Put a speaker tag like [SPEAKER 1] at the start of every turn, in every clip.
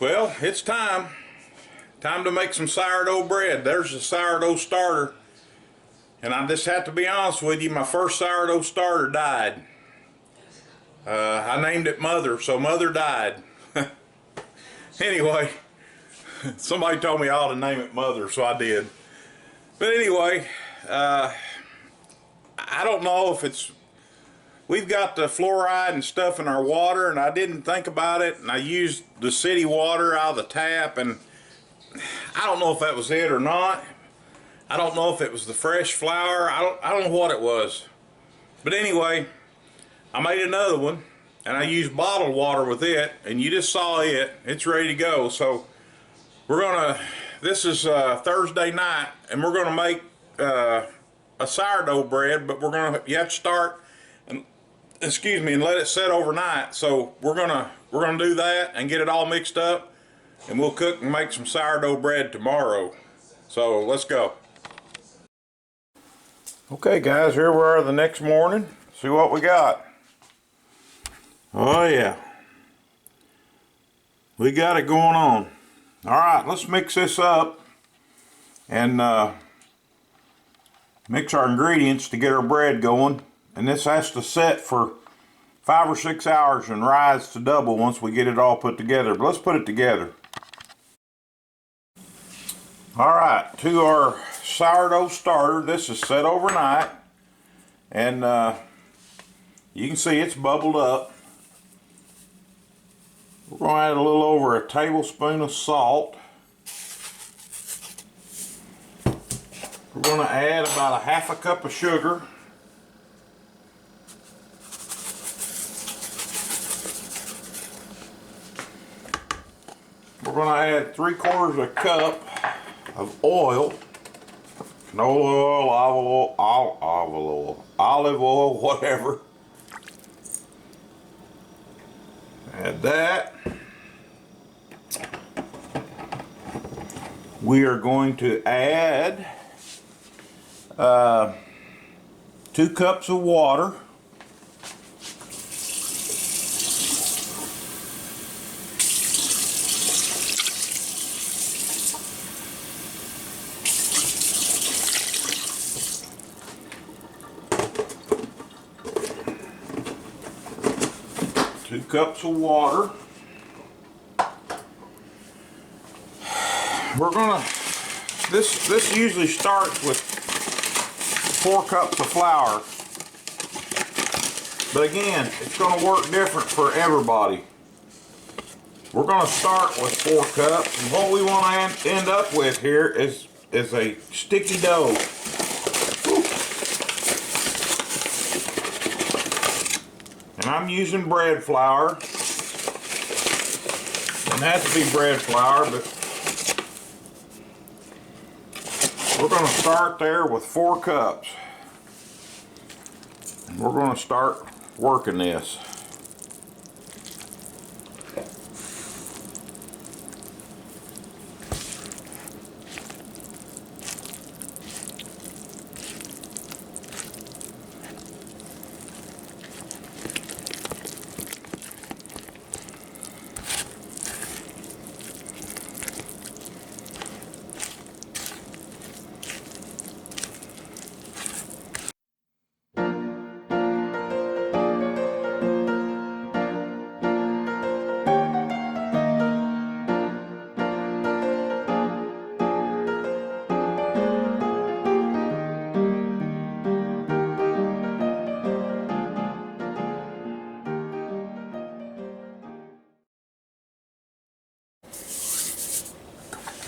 [SPEAKER 1] Well, it's time. Time to make some sourdough bread. There's the sourdough starter. And I just have to be honest with you, my first sourdough starter died. I named it Mother, so Mother died. Anyway, somebody told me I ought to name it Mother, so I did. But anyway, I don't know if it's... We've got the fluoride and stuff in our water, and I didn't think about it, and I used the city water out of the tap, and I don't know if that was it or not. I don't know if it was the fresh flour. I don't know what it was. But anyway, I made another one, and I used bottled water with it, and you just saw it. It's ready to go. So we're gonna, this is Thursday night, and we're gonna make a sourdough bread, but you have to start and and let it set overnight. So we're gonna do that and get it all mixed up, and we'll cook and make some sourdough bread tomorrow. So let's go. Okay guys, here we are the next morning. See what we got. Oh yeah, we got it going on. All right, let's mix this up and mix our ingredients to get our bread going. And this has to set for 5 or 6 hours and rise to double once we get it all put together. But let's put it together. All right, to our sourdough starter, this is set overnight, and you can see it's bubbled up. We're going to add a little over a tablespoon of salt. We're going to add about a ½ a cup of sugar. We're going to add 3/4 cup of oil, canola oil, olive oil, whatever. Add that. We are going to add 2 cups of water. Cups of water. We're gonna, this usually starts with 4 cups of flour, but again, it's gonna work different for everybody. We're gonna start with 4 cups, and what we want to end up with here is a sticky dough. And I'm using bread flour. Doesn't have to be bread flour, but we're going to start there with 4 cups. And we're going to start working this.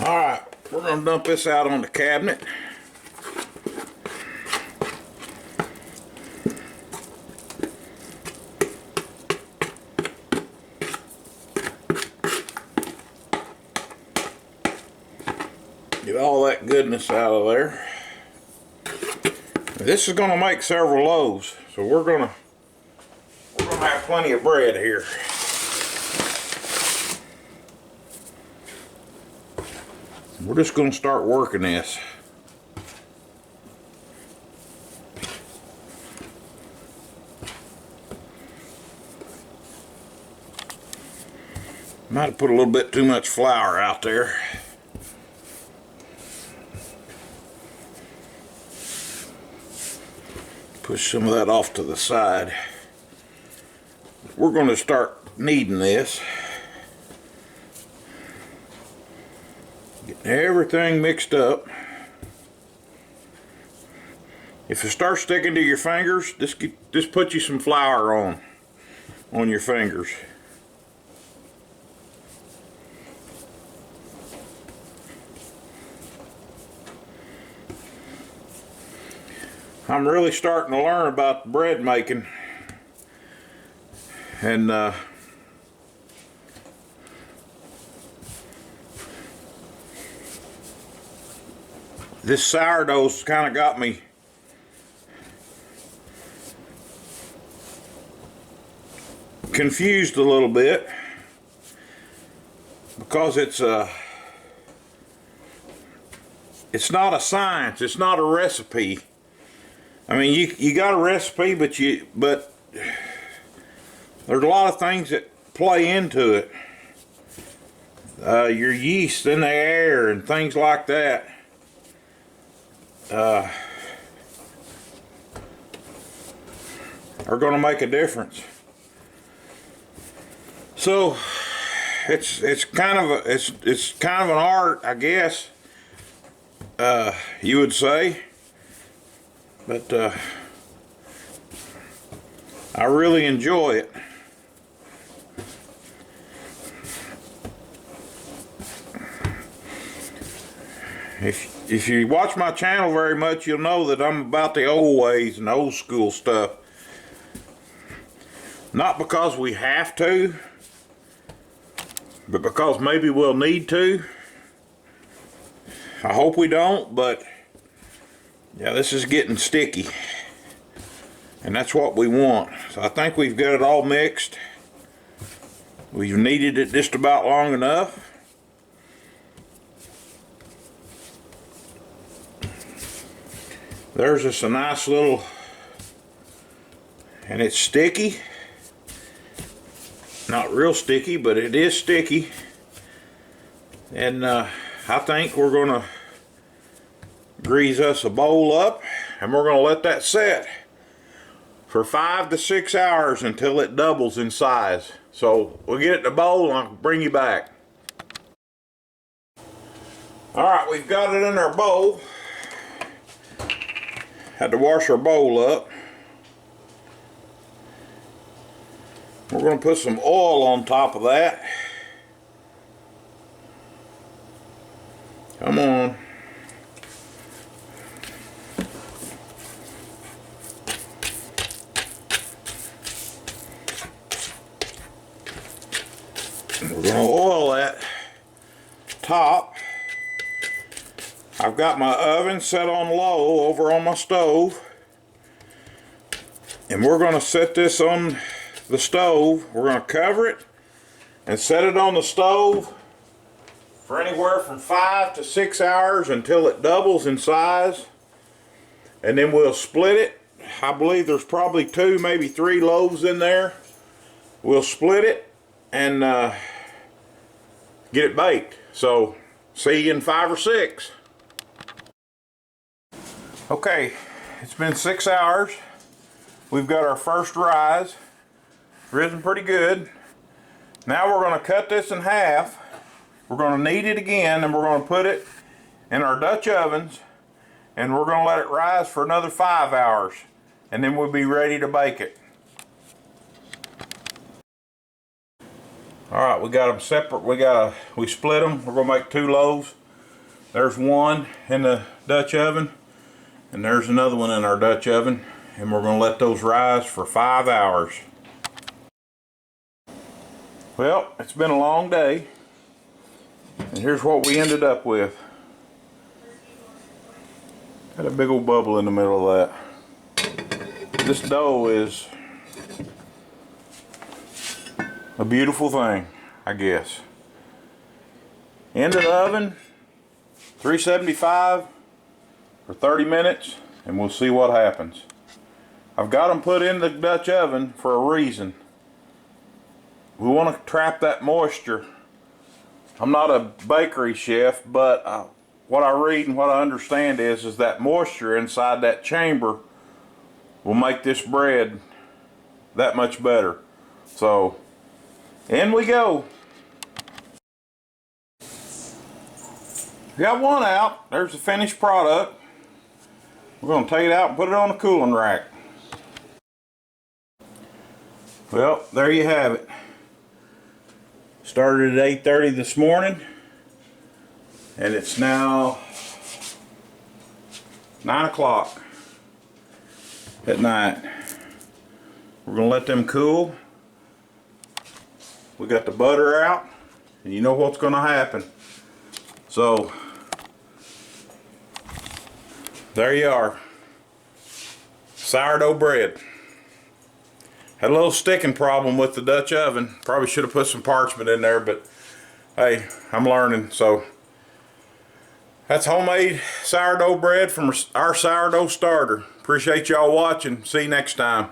[SPEAKER 1] Alright, we're going to dump this out on the cabinet. Get all that goodness out of there. This is going to make several loaves, so we're going to have plenty of bread here. We're just going to start working this. Might have put a little bit too much flour out there. Push some of that off to the side. We're going to start kneading this. Getting everything mixed up. If it starts sticking to your fingers, just put you some flour on your fingers. I'm really starting to learn about bread making, and this sourdough's kind of got me confused a little bit, because it's not a science, it's not a recipe. I mean, you got a recipe, but there's a lot of things that play into it. Your yeast in the air and things like that. Are going to make a difference. So it's kind of an art, I guess. You would say. But I really enjoy it. If you watch my channel very much, you'll know that I'm about the old ways and old school stuff. Not because we have to, but because maybe we'll need to. I hope we don't, but yeah, this is getting sticky, and that's what we want. So I think we've got it all mixed. We've kneaded it just about long enough. There's just a nice little, and it's sticky. Not real sticky, but it is sticky. And I think we're going to grease us a bowl up, and we're going to let that set for 5 to 6 hours until it doubles in size. So we'll get it in the bowl and I'll bring you back. Alright, we've got it in our bowl. Had to wash our bowl up. We're going to put some oil on top of that. Come on. We're going to oil that top. I've got my oven set on low over on my stove, and we're going to set this on the stove. We're going to cover it and set it on the stove for anywhere from 5 to 6 hours until it doubles in size, and then we'll split it. I believe there's probably 2, maybe 3 loaves in there. We'll split it and get it baked. So see you in 5 or 6. Okay, it's been 6 hours. We've got our first rise, risen pretty good. Now we're going to cut this in half. We're going to knead it again, and we're going to put it in our Dutch ovens, and we're going to let it rise for another 5 hours, and then we'll be ready to bake it. Alright, we got them separate. We split them. We're going to make 2 loaves. There's one in the Dutch oven, and there's another one in our Dutch oven, and we're going to let those rise for 5 hours. Well, it's been a long day, and here's what we ended up with. Got a big old bubble in the middle of that. This dough is a beautiful thing, I guess. Into the oven, 375 for 30 minutes, and we'll see what happens. I've got them put in the Dutch oven for a reason. We want to trap that moisture I'm not a bakery chef, but what I read and what I understand is that moisture inside that chamber will make this bread that much better. So, in we go. Got one out. There's the finished product. We're going to take it out and put it on the cooling rack. Well, there you have it. Started at 8:30 this morning, and it's now 9 o'clock at night. We're going to let them cool. We got the butter out, and you know what's going to happen. So, there you are. Sourdough bread. Had a little sticking problem with the Dutch oven. Probably should have put some parchment in there, but hey, I'm learning. So that's homemade sourdough bread from our sourdough starter. Appreciate y'all watching. See you next time.